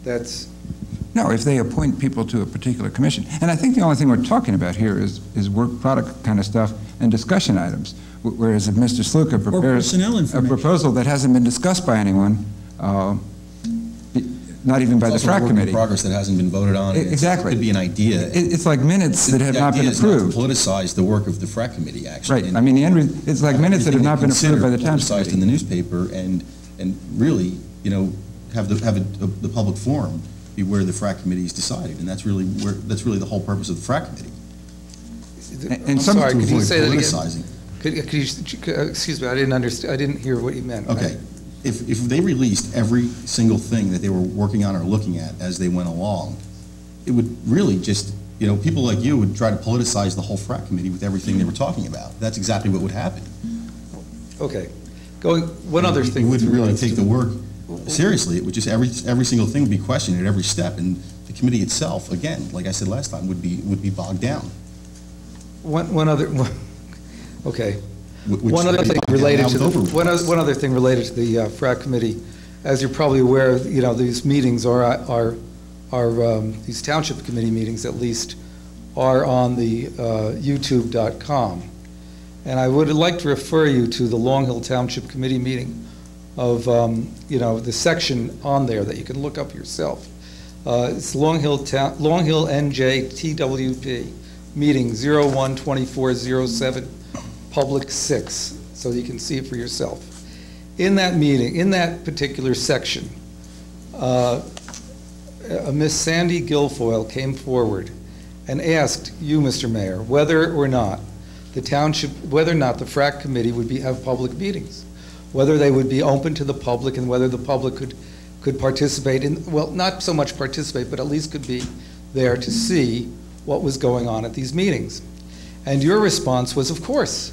That's... No, if they appoint people to a particular commission. And I think the only thing we're talking about here is work product kind of stuff and discussion items. Whereas if Mr. Sluka prepares a proposal that hasn't been discussed by anyone, not even by the FRAC committee. In progress that hasn't been voted on. Exactly. It could be an idea. It's like minutes that have not been approved. Not to politicize the work of the FRAC committee, actually. Right. I mean, it's like minutes that have not been approved by the township committee. In the newspaper and really, you know, have the public forum be where the FRAC committee is decided, and that's really the whole purpose of the FRAC committee. I'm sorry, could you say that again? Could you, excuse me, I didn't understand. I didn't hear what you meant. Okay. If they released every single thing that they were working on or looking at as they went along, it would really just, you know, people like you would try to politicize the whole FRAC committee with everything they were talking about. That's exactly what would happen. Okay. One other thing. You wouldn't really take the work seriously. It would just, every single thing would be questioned at every step, and the committee itself, again, like I said last time, would be bogged down. One other thing related to the FRAC committee, as you're probably aware, you know, these meetings are these township committee meetings at least are on the YouTube.com, and I would like to refer you to the Long Hill Township Committee meeting of you know, the section on there that you can look up yourself. It's Long Hill NJ TWP meeting 01/24/07 public 6, so you can see it for yourself. In that meeting, in that particular section, Miss Sandy Guilfoyle came forward and asked you, Mr. Mayor, whether or not the FRAC committee would have public meetings, whether they would be open to the public, and whether the public could participate in, well, not so much participate, but at least could be there to see what was going on at these meetings. And your response was, of course.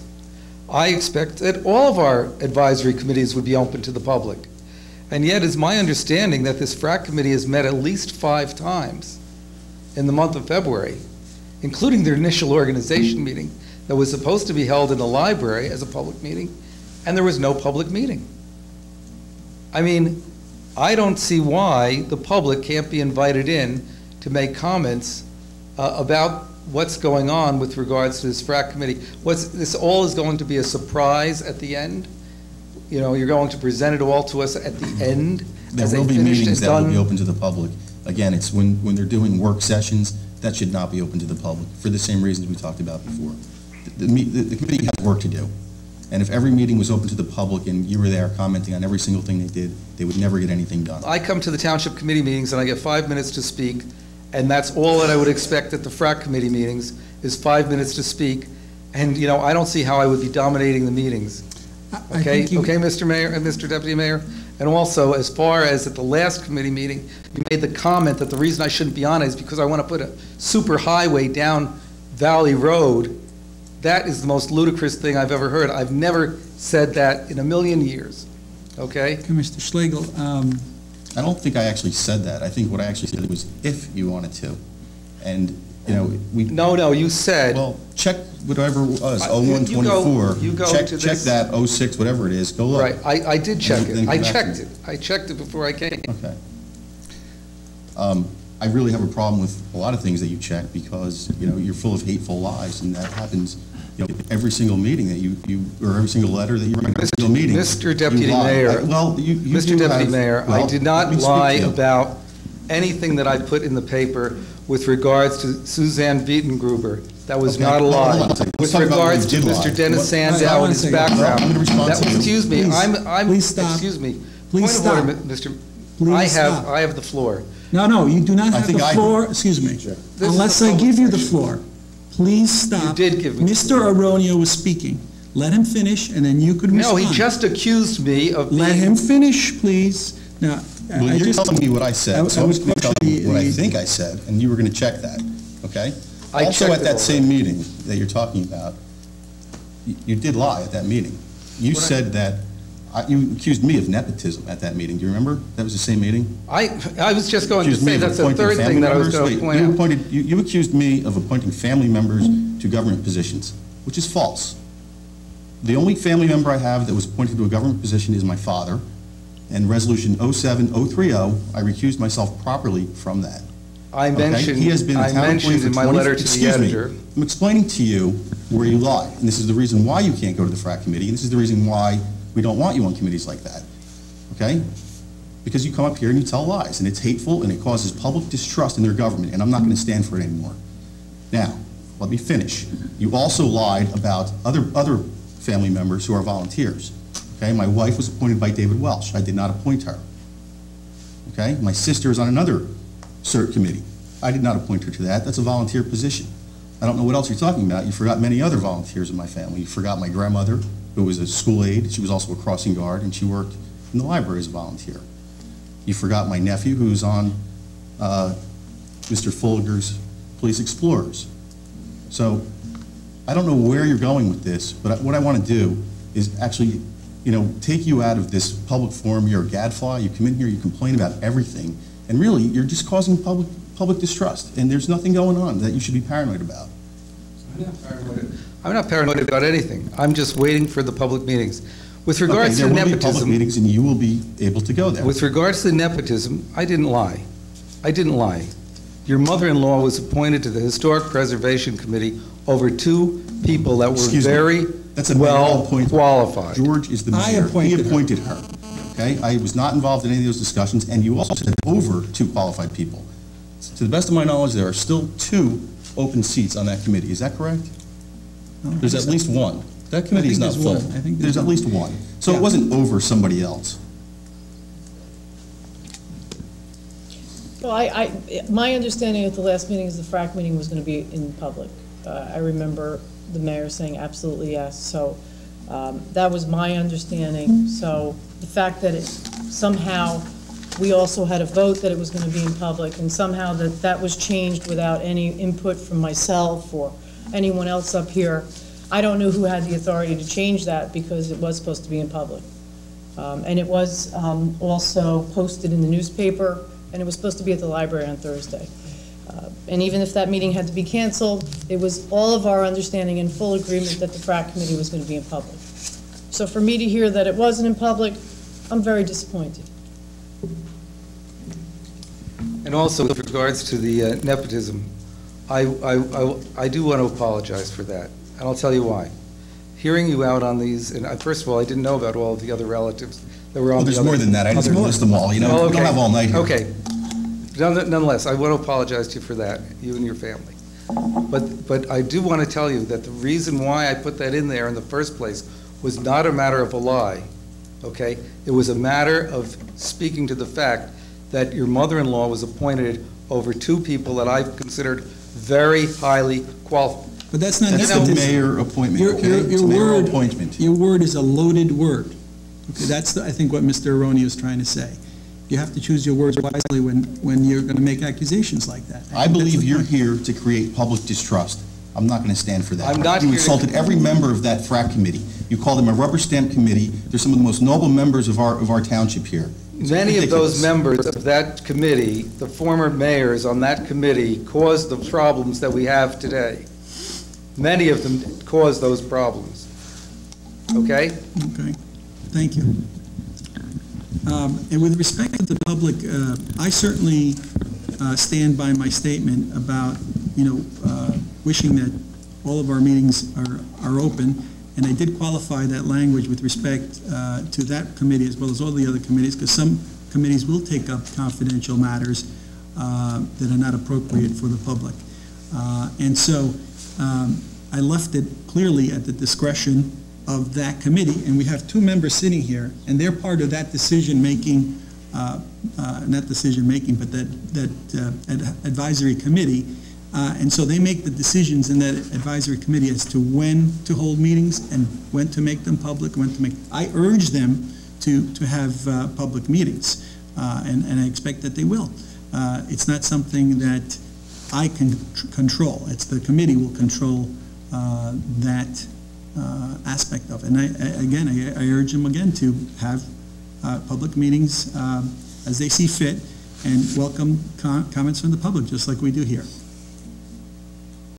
I expect that all of our advisory committees would be open to the public. And yet, it's my understanding that this FRAC committee has met at least 5 times in the month of February, including their initial organization meeting that was supposed to be held in the library as a public meeting, and there was no public meeting. I mean, I don't see why the public can't be invited in to make comments about what's going on with regards to this FRAC committee. This all is going to be a surprise at the end? You know, you're going to present it all to us at the end? There will be meetings that will be open to the public. Again, it's when they're doing work sessions, that should not be open to the public for the same reasons we talked about before. The committee has work to do. And if every meeting was open to the public and you were there commenting on every single thing they did, they would never get anything done. I come to the township committee meetings and I get 5 minutes to speak, and that's all that I would expect at the FRAC committee meetings is 5 minutes to speak. And, you know, I don't see how I would be dominating the meetings. Okay, Mr. Mayor and Mr. Deputy Mayor? And also, as far as at the last committee meeting, you made the comment that the reason I shouldn't be on it is because I want to put a super highway down Valley Road. That is the most ludicrous thing I've ever heard. I've never said that in a million years. Okay? Mr. Schlegel. I don't think I actually said that. I think what I actually said was if you wanted to. And, you know, we... No, you said... Well, check whatever it was, 0124. Check that, 06, whatever it is. Go look. Right, I did check it. I checked it. I checked it before I came. Okay. I really have a problem with a lot of things that you check because, you know, you're full of hateful lies, and that happens, you know, every single meeting that you or every single letter that you write, every single meeting. Mr. Deputy Mayor, Mr. Deputy Mayor, I did not lie about anything that I put in the paper with regards to Suzanne Vietengruber. That was not a lie. With regards to Mr. Dennis Sandow and his background. Excuse me, Please stop. Excuse me. Please stop. Point of order, Mr. Please stop. I have the floor. No, you do not have the floor. Excuse me. Unless I give you the floor. Please stop. You did give me. Mr. Aronio was speaking. Let him finish, and then you could respond. No, he just accused me of being... Let him finish, please. Now, well, you're telling me what I said, so I was going to tell you what I think I said, and you were going to check that, okay? Also, at that same meeting that you're talking about, you did lie at that meeting. You said that... You accused me of nepotism at that meeting. Do you remember? That was the same meeting? I was just going to say that's the third thing that I was going to point out. You accused me of appointing family members to government positions, which is false. The only family member I have that was appointed to a government position is my father, and Resolution 07030, I recused myself properly from that. I mentioned, He has been a town employee for in my 20 letter to the editor. I'm explaining to you where you lie, and this is the reason why you can't go to the FRAC committee, and this is the reason why we don't want you on committees like that, okay? Because you come up here and you tell lies, and it's hateful, and it causes public distrust in their government, and I'm not going to stand for it anymore. Now, let me finish. You also lied about other family members who are volunteers, okay? My wife was appointed by David Welsh. I did not appoint her, okay? My sister is on another CERT committee. I did not appoint her to that. That's a volunteer position. I don't know what else you're talking about. You forgot many other volunteers in my family. You forgot my grandmother, who was a school aide. She was also a crossing guard, and she worked in the library as a volunteer. You forgot my nephew, who's on Mr. Fulger's Police Explorers. So I don't know where you're going with this, but what I want to do is actually, take you out of this public forum. You're a gadfly. You come in here, you complain about everything, and really, you're just causing public distrust, and there's nothing going on that you should be paranoid about. I'm not paranoid about anything. I'm just waiting for the public meetings. With regards to nepotism, there will be nepotism, public meetings, and you will be able to go there. with regards to nepotism, I didn't lie. I didn't lie. Your mother-in-law was appointed to the Historic Preservation Committee over two people that were very well qualified. George is the mayor. He appointed her. Okay? I was not involved in any of those discussions, and you also said over two qualified people. To the best of my knowledge, there are still 2 open seats on that committee. Is that correct? There's at least one. That committee is not full. I think there's at least one. So it wasn't over somebody else. Well, my understanding at the last meeting is the FRAC meeting was going to be in public. I remember the mayor saying absolutely yes. So that was my understanding. So the fact that somehow we also had a vote that it was going to be in public, and somehow that was changed without any input from myself or anyone else up here. I don't know who had the authority to change that, because it was supposed to be in public. And it was also posted in the newspaper, and it was supposed to be at the library on Thursday. And even if that meeting had to be canceled, it was all of our understanding and full agreement that the FRAC committee was going to be in public. So for me to hear that it wasn't in public, I'm very disappointed. And also, with regards to the nepotism, I do want to apologize for that, and I'll tell you why. Hearing you out on these, and first of all, I didn't know about all of the other relatives that were on the other. There's more than that. I just list them all. We don't have all night here. Okay. Nonetheless, I want to apologize to you for that, you and your family. But I do want to tell you that the reason why I put that in there in the first place was not a matter of a lie, okay? It was a matter of speaking to the fact that your mother-in-law was appointed over 2 people that I've considered very highly qualified. But that's not That's the mayor appointment, It's mayor appointment. Your word is a loaded word. Okay, that's, I think, what Mr. Aroni is trying to say. You have to choose your words wisely when you're going to make accusations like that. I believe you're here to create public distrust. I'm not going to stand for that. I'm not You here insulted every member of that FRAC committee. You called them a rubber stamp committee. They're some of the most noble members of our township here. Many of those members of that committee, the former mayors on that committee, caused the problems that we have today. Many of them caused those problems. Okay? Okay. Thank you. And with respect to the public, I certainly stand by my statement about, wishing that all of our meetings are open. And I did qualify that language with respect to that committee as well as all the other committees, because some committees will take up confidential matters that are not appropriate for the public. And so I left it clearly at the discretion of that committee, and we have 2 members sitting here, and they're part of that decision-making, not decision-making, but that advisory committee. And so they make the decisions in that advisory committee as to when to hold meetings and when to make them public, when to make. I urge them to have public meetings, and I expect that they will. It's not something that I can control. It's the committee will control that aspect of it. And I urge them again to have public meetings as they see fit, and welcome comments from the public, just like we do here.